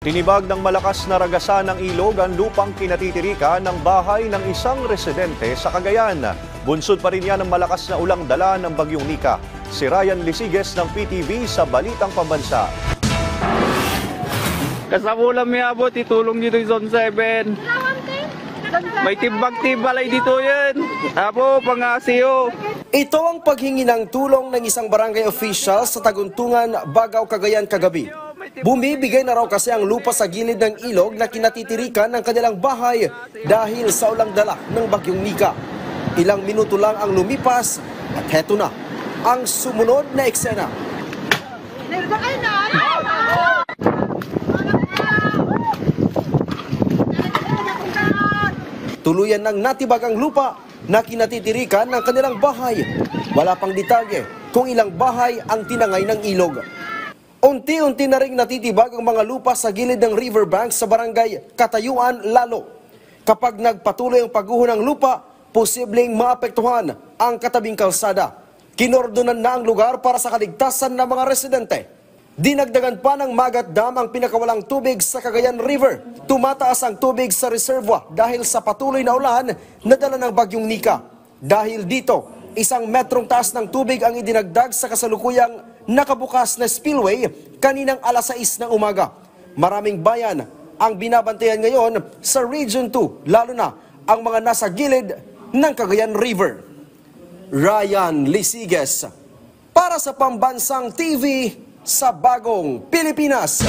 Tinibag ng malakas na ragasan ng ilog ang lupang kinatitirikan ng bahay ng isang residente sa Cagayan. Bunsod pa rin yan ng malakas na ulang dala ng Bagyong Nika. Si Ryan Lisiges ng PTV sa Balitang Pambansa. Kasabulan may abot, itulong dito yung Zone 7. May timbang-timbalay dito yan. Apo, pangasiyo. Ito ang paghingi ng tulong ng isang barangay official sa Taguntungan, Bagaw, Cagayan kagabi. Bumibigay na raw kasi ang lupa sa gilid ng ilog na kinatitirikan ng kanilang bahay dahil sa ulang dala ng Bagyong Nika. Ilang minuto lang ang lumipas at heto na ang sumunod na eksena. Tuluyan ng natibag ang lupa na kinatitirikan ng kanilang bahay. Wala pang detalye kung ilang bahay ang tinangay ng ilog. Unti-unti na rin natitibag ang mga lupa sa gilid ng riverbank sa barangay Katayuan lalo. Kapag nagpatuloy ang pagguho ng lupa, posibleng maapektuhan ang katabing kalsada. Kinordonan na ang lugar para sa kaligtasan ng mga residente. Dinagdagan pa ng Magat Dam ang pinakawalang tubig sa Cagayan River. Tumataas ang tubig sa reservoir dahil sa patuloy na ulan na dala ng Bagyong Nika. Dahil dito, 1 metrong taas ng tubig ang idinagdag sa kasalukuyang nakabukas na spillway kaninang alas 6 ng umaga. Maraming bayan ang binabantayan ngayon sa Region 2, lalo na ang mga nasa gilid ng Cagayan River. Ryan Lisiges para sa Pambansang TV sa Bagong Pilipinas.